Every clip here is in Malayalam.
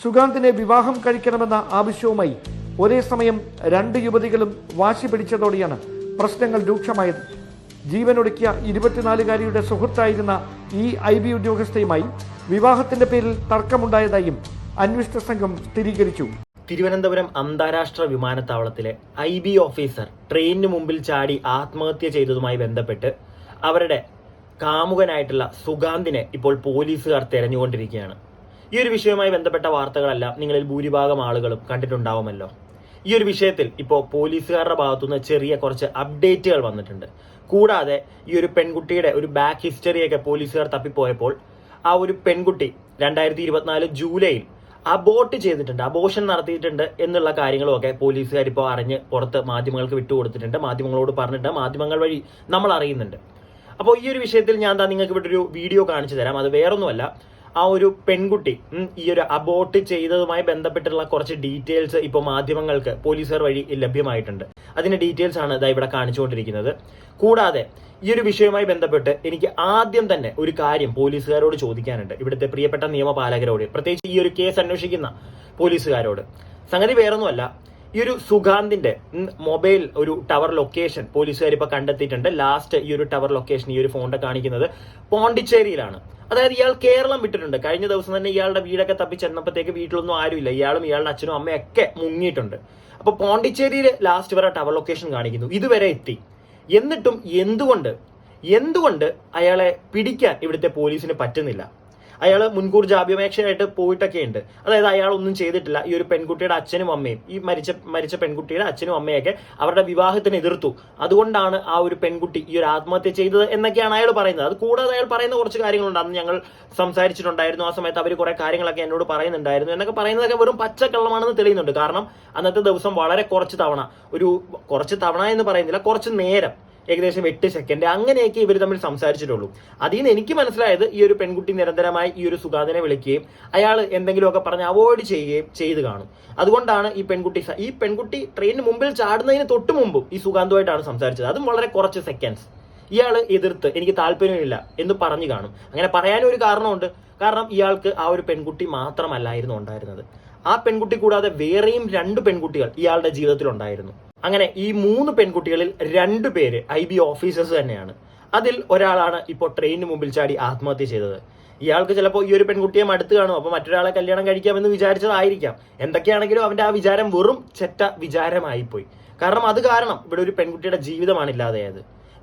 സുഗാന്തിനെ വിവാഹം കഴിക്കണമെന്ന ആവശ്യവുമായി ഒരേ സമയം രണ്ട് യുവതികളും വാശി പിടിച്ചതോടെയാണ് പ്രശ്നങ്ങൾ രൂക്ഷമായത്. ജീവനൊടുക്കിയ 24-കാരിയുടെ സുഹൃത്തായിരുന്ന ഈ IB ഉദ്യോഗസ്ഥയുമായി വിവാഹത്തിന്റെ പേരിൽ തർക്കമുണ്ടായതായും അന്വേഷണ സംഘം സ്ഥിരീകരിച്ചു. തിരുവനന്തപുരം അന്താരാഷ്ട്ര വിമാനത്താവളത്തിലെ IB ഓഫീസർ ട്രെയിനിന് മുമ്പിൽ ചാടി ആത്മഹത്യ ചെയ്തതുമായി ബന്ധപ്പെട്ട് അവരുടെ കാമുകനായിട്ടുള്ള സുഗാന്തിനെ ഇപ്പോൾ പോലീസുകാർ തെരഞ്ഞുകൊണ്ടിരിക്കുകയാണ്. ഈ ഒരു വിഷയവുമായി ബന്ധപ്പെട്ട വാർത്തകളെല്ലാം നിങ്ങളിൽ ഭൂരിഭാഗം ആളുകളും കണ്ടിട്ടുണ്ടാവുമല്ലോ. ഈ ഒരു വിഷയത്തിൽ ഇപ്പോൾ പോലീസുകാരുടെ ഭാഗത്തുനിന്ന് ചെറിയ കുറച്ച് അപ്ഡേറ്റുകൾ വന്നിട്ടുണ്ട്. കൂടാതെ ഈ ഒരു പെൺകുട്ടിയുടെ ഒരു ബാക്ക് ഹിസ്റ്ററിയൊക്കെ പോലീസുകാർ തപ്പിപ്പോയപ്പോൾ ആ ഒരു പെൺകുട്ടി 2024 ജൂലൈയിൽ അബോർട്ട് ചെയ്തിട്ടുണ്ട്, അബോർഷൻ നടത്തിയിട്ടുണ്ട് എന്നുള്ള കാര്യങ്ങളുമൊക്കെ പോലീസുകാർ ഇപ്പോൾ അറിഞ്ഞ് പുറത്ത് മാധ്യമങ്ങൾക്ക് വിട്ടുകൊടുത്തിട്ടുണ്ട്. മാധ്യമങ്ങളോട് പറഞ്ഞിട്ട് മാധ്യമങ്ങൾ വഴി നമ്മൾ അറിയുന്നുണ്ട്. അപ്പോൾ ഈ ഒരു വിഷയത്തിൽ ഞാൻ നിങ്ങൾക്ക് ഇവിടെ ഒരു വീഡിയോ കാണിച്ചു തരാം. അത് വേറൊന്നുമല്ല, ആ ഒരു പെൺകുട്ടി ഈ ഒരു അബോർട്ട് ചെയ്തതുമായി ബന്ധപ്പെട്ടുള്ള കുറച്ച് ഡീറ്റെയിൽസ് ഇപ്പോൾ മാധ്യമങ്ങൾക്ക് പോലീസുകാർ വഴി ലഭ്യമായിട്ടുണ്ട്. അതിന്റെ ഡീറ്റെയിൽസ് ആണ് ഇതാ ഇവിടെ കാണിച്ചുകൊണ്ടിരിക്കുന്നത്. കൂടാതെ ഈ ഒരു വിഷയവുമായി ബന്ധപ്പെട്ട് എനിക്ക് ആദ്യം തന്നെ ഒരു കാര്യം പോലീസുകാരോട് ചോദിക്കാനുണ്ട്, ഇവിടുത്തെ പ്രിയപ്പെട്ട നിയമപാലകരോട്, പ്രത്യേകിച്ച് ഈ ഒരു കേസ് അന്വേഷിക്കുന്ന പോലീസുകാരോട്. സംഗതി വേറൊന്നുമല്ല, ഈ ഒരു സുഗാന്തിന്റെ മൊബൈൽ ഒരു ടവർ ലൊക്കേഷൻ പോലീസുകാർ ഇപ്പൊ കണ്ടെത്തിയിട്ടുണ്ട്. ലാസ്റ്റ് ഈ ഒരു ടവർ ലൊക്കേഷൻ ഈ ഒരു ഫോണിന്റെ കാണിക്കുന്നത് പോണ്ടിച്ചേരിയിലാണ്. അതായത് ഇയാൾ കേരളം വിട്ടിട്ടുണ്ട്. കഴിഞ്ഞ ദിവസം തന്നെ ഇയാളുടെ വീടൊക്കെ തപ്പി ചെന്നപ്പോഴത്തേക്ക് വീട്ടിലൊന്നും ആരുമില്ല. ഇയാളും ഇയാളുടെ അച്ഛനും അമ്മയൊക്കെ മുങ്ങിയിട്ടുണ്ട്. അപ്പൊ പോണ്ടിച്ചേരിയിൽ ലാസ്റ്റ് വരെ ടവർ ലൊക്കേഷൻ കാണിക്കുന്നു. ഇതുവരെ എത്തി. എന്നിട്ടും എന്തുകൊണ്ട് അയാളെ പിടിക്കാൻ ഇവിടുത്തെ പോലീസിന് പറ്റുന്നില്ല? അയാൾ മുൻകൂർ ജാമ്യാപേക്ഷയായിട്ട് പോയിട്ടൊക്കെ ഉണ്ട്. അതായത് അയാൾ ഒന്നും ചെയ്തിട്ടില്ല. ഈ ഒരു പെൺകുട്ടിയുടെ അച്ഛനും അമ്മയും, ഈ മരിച്ച പെൺകുട്ടിയുടെ അച്ഛനും അമ്മയൊക്കെ അവരുടെ വിവാഹത്തിന് എതിർത്തു. അതുകൊണ്ടാണ് ആ ഒരു പെൺകുട്ടി ഈ ഒരു ആത്മഹത്യ ചെയ്തത് എന്നൊക്കെയാണ് അയാൾ പറയുന്നത്. അത് കൂടാതെ അയാൾ പറയുന്ന കുറച്ച് കാര്യങ്ങളുണ്ട്. അന്ന് ഞങ്ങൾ സംസാരിച്ചിട്ടുണ്ടായിരുന്നു. ആ സമയത്ത് അവർ കുറെ കാര്യങ്ങളൊക്കെ എന്നോട് പറയുന്നുണ്ടായിരുന്നു എന്നൊക്കെ പറയുന്നതൊക്കെ വെറും പച്ചക്കള്ളമാണെന്ന് തെളിയുന്നുണ്ട്. കാരണം അന്നത്തെ ദിവസം വളരെ കുറച്ച് തവണ എന്ന് പറയുന്നില്ല, കുറച്ച് നേരം, ഏകദേശം 8 സെക്കൻഡ് അങ്ങനെയൊക്കെ ഇവർ തമ്മിൽ സംസാരിച്ചിട്ടുള്ളൂ. അതിൽ നിന്ന് എനിക്ക് മനസ്സിലായത് ഈ ഒരു പെൺകുട്ടി നിരന്തരമായി ഈ ഒരു സുഗാന്തിനെ വിളിക്കുകയും അയാൾ എന്തെങ്കിലുമൊക്കെ പറഞ്ഞ് അവോയ്ഡ് ചെയ്യുകയും ചെയ്ത് കാണും. അതുകൊണ്ടാണ് ഈ പെൺകുട്ടി ട്രെയിനിന് മുമ്പിൽ ചാടുന്നതിന് തൊട്ട് മുമ്പും ഈ സുഗാന്തുമായിട്ടാണ് സംസാരിച്ചത്. അതും വളരെ കുറച്ച് സെക്കൻഡ്സ്. ഇയാൾ എതിർത്ത് എനിക്ക് താല്പര്യമില്ല എന്ന് പറഞ്ഞു കാണും. അങ്ങനെ പറയാനും ഒരു കാരണമുണ്ട്. കാരണം ഇയാൾക്ക് ആ ഒരു പെൺകുട്ടി മാത്രമല്ലായിരുന്നു ഉണ്ടായിരുന്നത്. ആ പെൺകുട്ടി കൂടാതെ വേറെയും 2 പെൺകുട്ടികൾ ഇയാളുടെ ജീവിതത്തിൽ ഉണ്ടായിരുന്നു. അങ്ങനെ ഈ 3 പെൺകുട്ടികളിൽ 2 പേര് IB ഓഫീസേഴ്സ് തന്നെയാണ്. അതിൽ ഒരാളാണ് ഇപ്പോൾ ട്രെയിനിന് മുമ്പിൽ ചാടി ആത്മഹത്യ ചെയ്തത്. ഇയാൾക്ക് ചിലപ്പോൾ ഈ ഒരു പെൺകുട്ടിയെ മടുത്ത് കാണും. അപ്പൊ മറ്റൊരാളെ കല്യാണം കഴിക്കാമെന്ന് വിചാരിച്ചതായിരിക്കാം. എന്തൊക്കെയാണെങ്കിലും അവന്റെ ആ വിചാരം വെറും ചെറ്റ വിചാരമായിപ്പോയി. കാരണം ഇവിടെ ഒരു പെൺകുട്ടിയുടെ ജീവിതമാണ് ഇല്ലാതെയായത്.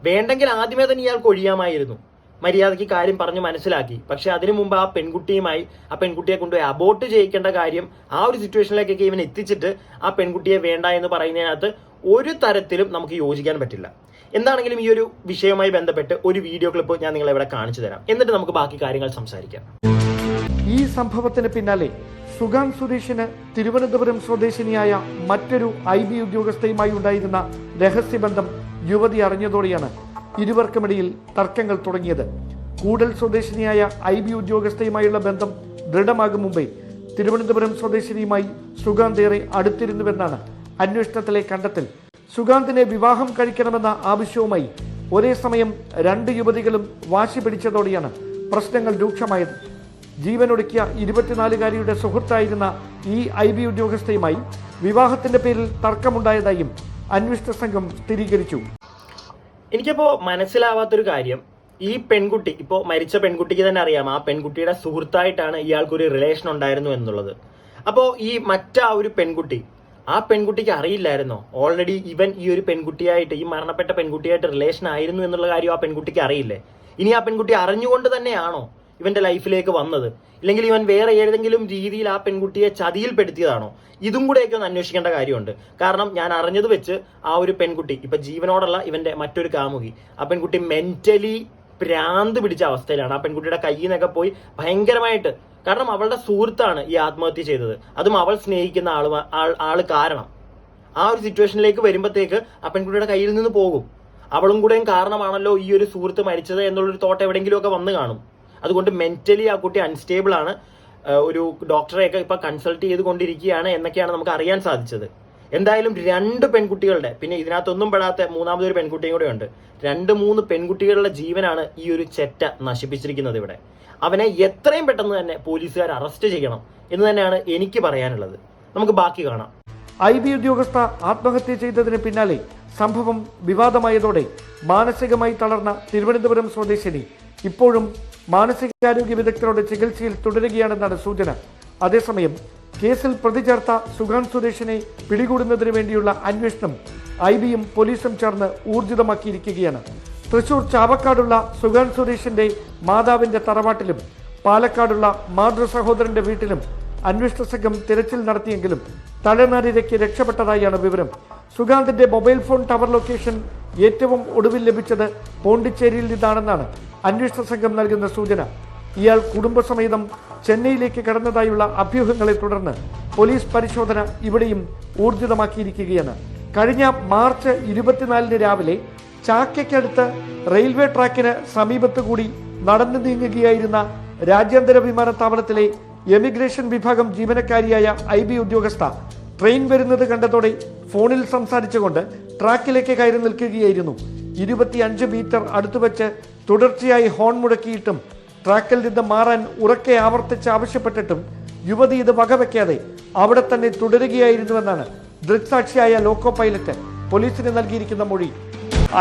വേണ്ടെങ്കിൽ ആദ്യമേ തന്നെ ഇയാൾക്ക് ഒഴിയാമായിരുന്നു. മര്യാദയ്ക്ക് കാര്യം പറഞ്ഞ് മനസ്സിലാക്കി. പക്ഷെ അതിനു മുമ്പ് ആ പെൺകുട്ടിയെ കൊണ്ടുപോയി അബോർട്ട് ചെയ്യിക്കേണ്ട കാര്യം ആ ഒരു സിറ്റുവേഷനിലേക്കൊക്കെ ഇവൻ എത്തിച്ചിട്ട് ആ പെൺകുട്ടിയെ വേണ്ട എന്ന് പറയുന്നതിനകത്ത് ഒരു തരത്തിലും നമുക്ക് യോജിക്കാൻ പറ്റില്ല. എന്താണെങ്കിലും ഈ ഒരു വിഷയവുമായി ബന്ധപ്പെട്ട് ഒരു വീഡിയോ ക്ലിപ്പ് ഞാൻ നിങ്ങളെ ഇവിടെ കാണിച്ചു തരാം. എന്നിട്ട് നമുക്ക് ബാക്കി കാര്യങ്ങൾ സംസാരിക്കാം. ഈ സംഭവത്തിന് പിന്നാലെ സുഗാന്ത് സുരേഷിന് തിരുവനന്തപുരം സ്വദേശിനിയായ മറ്റൊരു IB ഉദ്യോഗസ്ഥയുമായി ഉണ്ടായിരുന്ന രഹസ്യബന്ധം യുവതി അറിഞ്ഞതോടെയാണ് ഇരുവർക്കുമിടയിൽ തർക്കങ്ങൾ തുടങ്ങിയത്. കൂടൽ സ്വദേശിനിയായ IB ഉദ്യോഗസ്ഥയുമായുള്ള ബന്ധം ദൃഢമാകും മുമ്പേ തിരുവനന്തപുരം സ്വദേശിനിയുമായി സുഗാന്ത് ഏറെ അടുത്തിരുന്നുവെന്നാണ് അന്വേഷണത്തിലെ കണ്ടെത്തൽ. സുഗാന്തിനെ വിവാഹം കഴിക്കണമെന്ന ആവശ്യവുമായി ഒരേ സമയം രണ്ട് യുവതികളും വാശി പിടിച്ചതോടെയാണ് പ്രശ്നങ്ങൾ രൂക്ഷമായത്. ജീവനൊടുക്കിയ 24-കാരിയുടെ സുഹൃത്തായിരുന്ന ഈ IB ഉദ്യോഗസ്ഥയുമായി വിവാഹത്തിന്റെ പേരിൽ തർക്കമുണ്ടായതായും അന്വേഷണ സംഘം സ്ഥിരീകരിച്ചു. എനിക്കപ്പോ മനസ്സിലാവാത്തൊരു കാര്യം, ഈ പെൺകുട്ടി ഇപ്പോൾ മരിച്ച പെൺകുട്ടിക്ക് തന്നെ അറിയാം ആ പെൺകുട്ടിയുടെ സുഹൃത്തായിട്ടാണ് ഇയാൾക്കൊരു റിലേഷൻ ഉണ്ടായിരുന്നു എന്നുള്ളത്. അപ്പോൾ ഈ ഒരു പെൺകുട്ടി, ആ പെൺകുട്ടിക്ക് അറിയില്ലായിരുന്നോ ഓൾറെഡി ഇവൻ ഈ ഒരു പെൺകുട്ടിയായിട്ട്, ഈ മരണപ്പെട്ട പെൺകുട്ടിയായിട്ട് റിലേഷൻ ആയിരുന്നു എന്നുള്ള കാര്യം ആ പെൺകുട്ടിക്ക് അറിയില്ലേ? ഇനി ആ പെൺകുട്ടി അറിഞ്ഞുകൊണ്ട് തന്നെയാണോ ഇവന്റെ ലൈഫിലേക്ക് വന്നത്? ഇല്ലെങ്കിൽ ഇവൻ വേറെ ഏതെങ്കിലും രീതിയിൽ ആ പെൺകുട്ടിയെ ചതിയിൽപ്പെടുത്തിയതാണോ? ഇതും കൂടെയൊക്കെ ഒന്ന് അന്വേഷിക്കേണ്ട കാര്യമുണ്ട്. കാരണം ഞാൻ അറിഞ്ഞത് വെച്ച് ആ ഒരു പെൺകുട്ടി ഇപ്പൊ ജീവനോടുള്ള ഇവന്റെ മറ്റൊരു കാമുകി, ആ പെൺകുട്ടി മെന്റലി ഭ്രാന്ത് പിടിച്ച അവസ്ഥയിലാണ്. ആ പെൺകുട്ടിയുടെ കയ്യിൽ നിന്നൊക്കെ പോയി ഭയങ്കരമായിട്ട്, കാരണം അവളുടെ സുഹൃത്താണ് ഈ ആത്മഹത്യ ചെയ്തത്, അതും അവൾ സ്നേഹിക്കുന്ന ആള് കാരണം. ആ ഒരു സിറ്റുവേഷനിലേക്ക് വരുമ്പോഴത്തേക്ക് ആ പെൺകുട്ടിയുടെ കയ്യിൽ നിന്ന് പോകും. അവളും കൂടെയും കാരണമാണല്ലോ ഈ ഒരു സുഹൃത്ത് മരിച്ചത് എന്നുള്ളൊരു തോട്ട് എവിടെയെങ്കിലുമൊക്കെ വന്ന് കാണും. അതുകൊണ്ട് മെന്റലി ആ കുട്ടി അൺസ്റ്റേബിൾ ആണ്. ഒരു ഡോക്ടറെയൊക്കെ ഇപ്പൊ കൺസൾട്ട് ചെയ്തുകൊണ്ടിരിക്കുകയാണ് എന്നൊക്കെയാണ് നമുക്ക് അറിയാൻ സാധിച്ചത്. എന്തായാലും 2 പെൺകുട്ടികളുടെ, പിന്നെ ഇതിനകത്തൊന്നും പെടാത്ത മൂന്നാമതൊരു പെൺകുട്ടിയും കൂടെ ഉണ്ട്, 2-3 പെൺകുട്ടികളുടെ ജീവനാണ് ഈ ഒരു ചെറ്റ നശിപ്പിച്ചിരിക്കുന്നത് ഇവിടെ. അവനെ എത്രയും പെട്ടെന്ന് തന്നെ പോലീസുകാർ അറസ്റ്റ് ചെയ്യണം. എന്ന് തന്നെയാണ് എനിക്ക് പറയാനുള്ളത്. നമുക്ക് ബാക്കി കാണാം. IB ഉദ്യോഗസ്ഥ ആത്മഹത്യ ചെയ്തതിന് പിന്നാലെ സംഭവം വിവാദമായതോടെ മാനസികമായി തളർന്ന തിരുവനന്തപുരം സ്വദേശിനി ഇപ്പോഴും മാനസികാരോഗ്യ വിദഗ്ധരുടെ ചികിത്സയിൽ തുടരുകയാണെന്നാണ് സൂചന. അതേസമയം കേസിൽ പ്രതി ചേർത്ത സുഗാൻ സുരേഷിനെ പിടികൂടുന്നതിന് വേണ്ടിയുള്ള അന്വേഷണം IBയും പോലീസും ചേർന്ന് ഊർജിതമാക്കിയിരിക്കുകയാണ്. തൃശൂർ ചാവക്കാടുള്ള സുഗാൻ സുരേഷിന്റെ മാതാവിന്റെ തറവാട്ടിലും പാലക്കാടുള്ള മാതൃ സഹോദരന്റെ വീട്ടിലും അന്വേഷണ സംഘം തിരച്ചിൽ നടത്തിയെങ്കിലും തലനാരിഴയ്ക്ക് രക്ഷപ്പെട്ടതായാണ് വിവരം. സുഗാന്തിന്റെ മൊബൈൽ ഫോൺ ടവർ ലൊക്കേഷൻ ഏറ്റവും ഒടുവിൽ ലഭിച്ചത് പോണ്ടിച്ചേരിയിൽ നിന്നാണെന്നാണ് അന്വേഷണ സംഘം നൽകുന്ന സൂചന. ഇയാൾ കുടുംബസമേതം ചെന്നൈയിലേക്ക് കടന്നതായുള്ള അഭ്യൂഹങ്ങളെ തുടർന്ന് പോലീസ് പരിശോധന ഇവിടെയും ഊർജിതമാക്കിയിരിക്കുകയാണ്. കഴിഞ്ഞ മാർച്ച് 24 രാവിലെ ചാക്കയ്ക്കടുത്ത് റെയിൽവേ ട്രാക്കിന് സമീപത്ത് കൂടി നടന്നു നീങ്ങുകയായിരുന്ന രാജ്യാന്തര വിമാനത്താവളത്തിലെ എമിഗ്രേഷൻ വിഭാഗം ജീവനക്കാരിയായ IB ഉദ്യോഗസ്ഥ ട്രെയിൻ വരുന്നത് കണ്ടതോടെ ഫോണിൽ സംസാരിച്ചുകൊണ്ട് ട്രാക്കിലേക്ക് കയറി നിൽക്കുകയായിരുന്നു. 25 മീറ്റർ അടുത്തുവച്ച് തുടർച്ചയായി ഹോൺ മുഴക്കിയിട്ടും ട്രാക്കിൽ നിന്ന് മാറാൻ ഉറക്കെ ആവർത്തിച്ച് ആവശ്യപ്പെട്ടിട്ടും യുവതി ഇത് വകവയ്ക്കാതെ അവിടെ തന്നെ തുടരുകയായിരുന്നുവെന്നാണ് ദൃക്സാക്ഷിയായ ലോക്കോ പൈലറ്റ് പോലീസിന് നൽകിയിരിക്കുന്ന മൊഴി.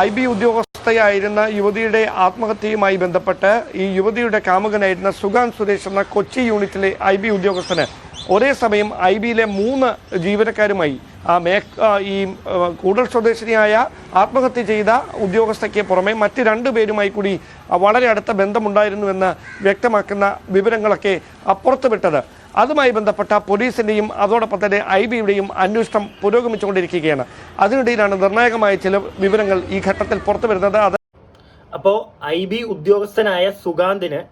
IB ഉദ്യോഗസ്ഥയായിരുന്ന യുവതിയുടെ ആത്മഹത്യയുമായി ബന്ധപ്പെട്ട് ഈ യുവതിയുടെ കാമുകനായിരുന്ന സുഗാൻ സുരേഷ് എന്ന കൊച്ചി യൂണിറ്റിലെ IB ഉദ്യോഗസ്ഥന് ഒരേ സമയം IBയിലെ 3 ജീവനക്കാരുമായി ഈ കൂടൽ സ്വദേശിനിയായ ആത്മഹത്യ ചെയ്ത ഉദ്യോഗസ്ഥയ്ക്ക് പുറമെ മറ്റ് 2 പേരുമായി കൂടി വളരെ അടുത്ത ബന്ധമുണ്ടായിരുന്നുവെന്ന് വ്യക്തമാക്കുന്ന വിവരങ്ങളൊക്കെ അപ്പുറത്തുവിട്ടത്. അതുമായി ബന്ധപ്പെട്ട പോലീസിന്റെയും അതോടൊപ്പം തന്നെ IBയുടെയും അന്വേഷണം പുരോഗമിച്ചുകൊണ്ടിരിക്കുകയാണ്. അതിനിടയിലാണ് നിർണായകമായ ചില വിവരങ്ങൾ ഈ ഘട്ടത്തിൽ പുറത്തു വരുന്നത്. അപ്പോ IB ഉദ്യോഗസ്ഥനായ സുഗാന്തിന്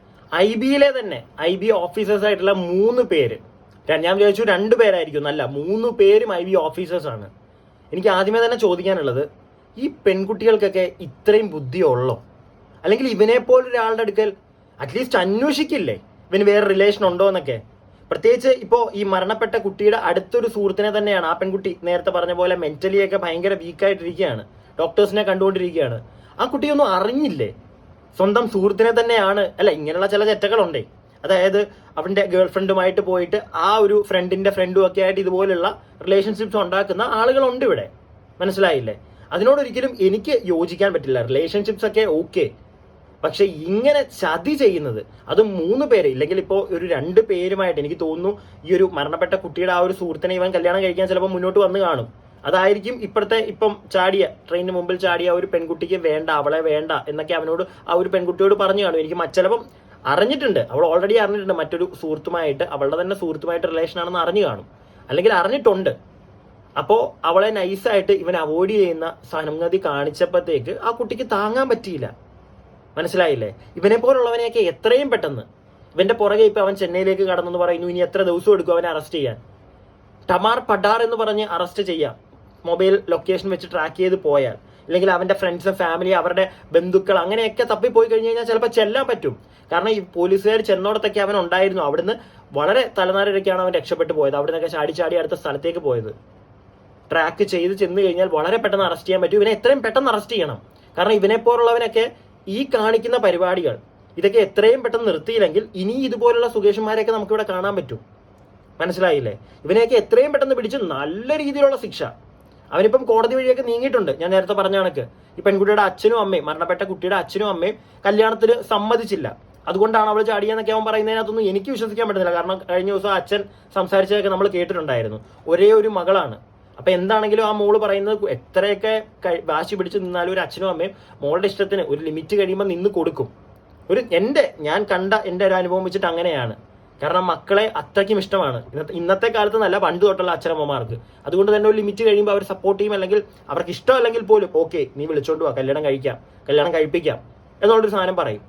IBയിലെ തന്നെ IB ഓഫീസേഴ്സ് ആയിട്ടുള്ള 3 പേര്, ഞാൻ വിചാരിച്ചു 2 പേരായിരിക്കും, അല്ല 3 പേരും IB ഓഫീസേഴ്സ് ആണ്. എനിക്ക് ആദ്യമേ തന്നെ ചോദിക്കാനുള്ളത്, ഈ പെൺകുട്ടികൾക്കൊക്കെ ഇത്രയും ബുദ്ധിയുള്ളോ? അല്ലെങ്കിൽ ഇവനെ പോലൊരാളുടെ അടുക്കൽ അറ്റ്ലീസ്റ്റ് അന്വേഷിക്കില്ലേ ഇവന് വേറെ റിലേഷൻ ഉണ്ടോ എന്നൊക്കെ? പ്രത്യേകിച്ച് ഇപ്പോൾ ഈ മരണപ്പെട്ട കുട്ടിയുടെ അടുത്തൊരു സുഹൃത്തിനെ തന്നെയാണ് ആ പെൺകുട്ടി നേരത്തെ പറഞ്ഞ പോലെ മെന്റലിയൊക്കെ ഭയങ്കര വീക്കായിട്ടിരിക്കുകയാണ്, ഡോക്ടേഴ്സിനെ കണ്ടുകൊണ്ടിരിക്കുകയാണ്. ആ കുട്ടിയൊന്നും അറിഞ്ഞില്ലേ സ്വന്തം സുഹൃത്തിനെ തന്നെയാണ്? അല്ല, ഇങ്ങനെയുള്ള ചില തെറ്റകളുണ്ടേ. അതായത് അവന്റെ ഗേൾ ഫ്രണ്ടുമായിട്ട് പോയിട്ട് ആ ഒരു ഫ്രണ്ടിന്റെ ഫ്രണ്ടും ഒക്കെ ആയിട്ട് ഇതുപോലുള്ള റിലേഷൻഷിപ്സ് ഉണ്ടാക്കുന്ന ആളുകളുണ്ട് ഇവിടെ. മനസ്സിലായില്ലേ? അതിനോടൊരിക്കലും എനിക്ക് യോജിക്കാൻ പറ്റില്ല. റിലേഷൻഷിപ്സ് ഒക്കെ ഓക്കെ, പക്ഷെ ഇങ്ങനെ ചതി ചെയ്യുന്നത്, അതും 3 പേര്, ഇല്ലെങ്കിൽ ഇപ്പോൾ ഒരു 2 പേരുമായിട്ട്, എനിക്ക് തോന്നുന്നു ഈ ഒരു മരണപ്പെട്ട കുട്ടിയുടെ ആ ഒരു സുഹൃത്തിനെ ഇവൻ കല്യാണം കഴിക്കാൻ ചിലപ്പോൾ മുന്നോട്ട് വന്ന് കാണും. അതായിരിക്കും ഇപ്പം ചാടിയ ട്രെയിനിന് മുമ്പിൽ ചാടിയ ഒരു പെൺകുട്ടിക്ക് വേണ്ട, അവളെ വേണ്ട എന്നൊക്കെ അവനോട് ആ ഒരു പെൺകുട്ടിയോട് പറഞ്ഞു കാണും. എനിക്ക് ചിലപ്പം അറിഞ്ഞിട്ടുണ്ട്, അവൾ ഓൾറെഡി അറിഞ്ഞിട്ടുണ്ട് മറ്റൊരു സുഹൃത്തുമായിട്ട്, അവളുടെ തന്നെ സുഹൃത്തുമായിട്ട് റിലേഷൻ ആണെന്ന് അറിഞ്ഞു കാണും, അല്ലെങ്കിൽ അറിഞ്ഞിട്ടുണ്ട്. അപ്പോൾ അവളെ നൈസായിട്ട് ഇവൻ അവോയ്ഡ് ചെയ്യുന്ന സംഗതി കാണിച്ചപ്പോഴത്തേക്ക് ആ കുട്ടിക്ക് താങ്ങാൻ പറ്റിയില്ല. മനസ്സിലായില്ലേ? ഇവനെ പോലുള്ളവനെയൊക്കെ എത്രയും പെട്ടെന്ന്, ഇവന്റെ പുറകെ ഇപ്പൊ അവൻ ചെന്നൈയിലേക്ക് കടന്നെന്ന് പറയുന്നു, ഇനി എത്ര ദിവസം എടുക്കും അവനെ അറസ്റ്റ് ചെയ്യാൻ? ടമാർ പഡാർ എന്ന് പറഞ്ഞ് അറസ്റ്റ് ചെയ്യാം, മൊബൈൽ ലൊക്കേഷൻ വെച്ച് ട്രാക്ക് ചെയ്ത് പോയാൽ. ഇല്ലെങ്കിൽ അവന്റെ ഫ്രണ്ട്സ്, ഫാമിലി, അവരുടെ ബന്ധുക്കൾ അങ്ങനെയൊക്കെ തപ്പിപ്പോയി കഴിഞ്ഞ് കഴിഞ്ഞാൽ ചിലപ്പോൾ ചെല്ലാൻ പറ്റും. കാരണം ഈ പോലീസുകാർ ചെന്നോടത്തൊക്കെ അവൻ ഉണ്ടായിരുന്നു. അവിടുന്ന് വളരെ തലനാരിഴയ്ക്കാണ് അവൻ രക്ഷപ്പെട്ടു പോയത്. അവിടെ നിന്നൊക്കെ ചാടി അടുത്ത സ്ഥലത്തേക്ക് പോയത്. ട്രാക്ക് ചെയ്ത് ചെന്ന് കഴിഞ്ഞാൽ വളരെ പെട്ടെന്ന് അറസ്റ്റ് ചെയ്യാൻ പറ്റും. ഇവനെ എത്രയും പെട്ടെന്ന് അറസ്റ്റ് ചെയ്യണം. കാരണം ഇവനെ പോലുള്ളവനൊക്കെ ഈ കാണിക്കുന്ന പരിപാടികൾ ഇതൊക്കെ എത്രയും പെട്ടെന്ന് നിർത്തിയില്ലെങ്കിൽ ഇനി ഇതുപോലുള്ള സുകേഷന്മാരെയൊക്കെ നമുക്കിവിടെ കാണാൻ പറ്റും. മനസ്സിലായില്ലേ? ഇവനെയൊക്കെ എത്രയും പെട്ടെന്ന് പിടിച്ച് നല്ല രീതിയിലുള്ള ശിക്ഷ. അവനിപ്പം കോടതി വഴിയൊക്കെ നീങ്ങിയിട്ടുണ്ട്. ഞാൻ നേരത്തെ പറഞ്ഞ കണക്ക് ഈ പെൺകുട്ടിയുടെ അച്ഛനും അമ്മയും, മരണപ്പെട്ട കുട്ടിയുടെ അച്ഛനും അമ്മയും കല്യാണത്തിന് സമ്മതിച്ചില്ല, അതുകൊണ്ടാണ് അവൾ ചാടിയെന്നൊക്കെ അവൻ പറയുന്നതിനകത്തൊന്നും എനിക്ക് വിശ്വസിക്കാൻ പറ്റുന്നില്ല. കാരണം കഴിഞ്ഞ ദിവസം അച്ഛൻ സംസാരിച്ചതൊക്കെ നമ്മൾ കേട്ടിട്ടുണ്ടായിരുന്നു. ഒരേ ഒരു മകളാണ്. അപ്പൊ എന്താണെങ്കിലും ആ മോള് പറയുന്നത് എത്രയൊക്കെ വാശി പിടിച്ച് നിന്നാലും ഒരു അച്ഛനും അമ്മയും മോളുടെ ഇഷ്ടത്തിന് ഒരു ലിമിറ്റ് കഴിയുമ്പോൾ നിന്ന് കൊടുക്കും. ഞാൻ കണ്ട എൻ്റെ ഒരു അനുഭവം വെച്ചിട്ട് അങ്ങനെയാണ്. കാരണം മക്കളെ അത്രയ്ക്കും ഇഷ്ടമാണ്. ഇന്നത്തെ കാലത്ത് നല്ല പണ്ട് തൊട്ടുള്ള അച്ഛനമ്മമാർക്ക്. അതുകൊണ്ട് തന്നെ ഒരു ലിമിറ്റ് കഴിയുമ്പോൾ അവർ സപ്പോർട്ട് ചെയ്യും. അല്ലെങ്കിൽ അവർക്ക് ഇഷ്ടമല്ലെങ്കിൽ പോലും ഓക്കെ നീ വിളിച്ചോണ്ട് പോവാ, കല്യാണം കഴിപ്പിക്കാം എന്നുള്ളൊരു സാധനം പറയും.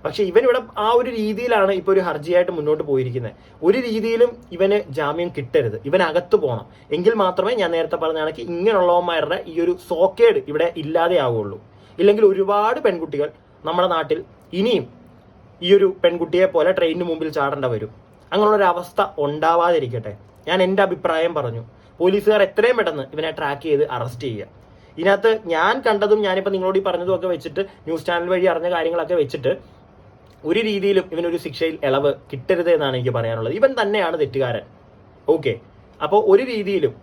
പക്ഷെ ഇവനിവിടെ ആ ഒരു രീതിയിലാണ് ഇപ്പൊ ഒരു ഹർജിയായിട്ട് മുന്നോട്ട് പോയിരിക്കുന്നത്. ഒരു രീതിയിലും ഇവന് ജാമ്യം കിട്ടരുത്, ഇവൻ അകത്ത് പോകണം. എങ്കിൽ മാത്രമേ ഞാൻ നേരത്തെ പറഞ്ഞ കണക്ക് ഇങ്ങനെയുള്ളവന്മാരുടെ ഈ ഒരു സോക്കേട് ഇവിടെ ഇല്ലാതെ ആവുകയുള്ളൂ. ഇല്ലെങ്കിൽ ഒരുപാട് പെൺകുട്ടികൾ നമ്മുടെ നാട്ടിൽ ഇനിയും ഈ ഒരു പെൺകുട്ടിയെ പോലെ ട്രെയിനിന് മുമ്പിൽ ചാടേണ്ട വരും. അങ്ങനെയുള്ളൊരു അവസ്ഥ ഉണ്ടാവാതിരിക്കട്ടെ. ഞാൻ എൻ്റെ അഭിപ്രായം പറഞ്ഞു. പോലീസുകാർ എത്രയും പെട്ടെന്ന് ഇവനെ ട്രാക്ക് ചെയ്ത് അറസ്റ്റ് ചെയ്യുക. ഇതിനകത്ത് ഞാൻ കണ്ടതും ഞാനിപ്പോൾ നിങ്ങളോട് ഈ പറഞ്ഞതും ഒക്കെ വെച്ചിട്ട്, ന്യൂസ് ചാനൽ വഴി അറിഞ്ഞ കാര്യങ്ങളൊക്കെ വെച്ചിട്ട്, ഒരു രീതിയിലും ഇവനൊരു ശിക്ഷയിൽ ഇളവ് കിട്ടരുത് എന്നാണ് എനിക്ക് പറയാനുള്ളത്. ഇവൻ തന്നെയാണ് തെറ്റുകാരൻ. ഓക്കെ, അപ്പോൾ ഒരു രീതിയിലും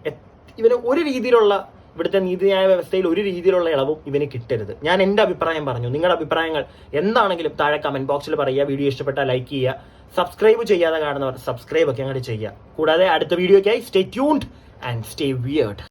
ഇവന് ഒരു രീതിയിലുള്ള ഇവിടുത്തെ നീതിന്യായ വ്യവസ്ഥയിൽ ഒരു രീതിയിലുള്ള ഇളവും ഇവന് കിട്ടരുത്. ഞാൻ എൻ്റെ അഭിപ്രായം പറഞ്ഞു. നിങ്ങളുടെ അഭിപ്രായങ്ങൾ എന്താണെങ്കിലും താഴെ കമന്റ് ബോക്സിൽ പറയുക. വീഡിയോ ഇഷ്ടപ്പെട്ടാൽ ലൈക്ക് ചെയ്യുക. സബ്സ്ക്രൈബ് ചെയ്യാതെ കാണുന്നവർ സബ്സ്ക്രൈബ് ഒക്കെ അങ്ങോട്ട് ചെയ്യുക. കൂടാതെ അടുത്ത വീഡിയോയ്ക്കായി stay tuned and stay weird.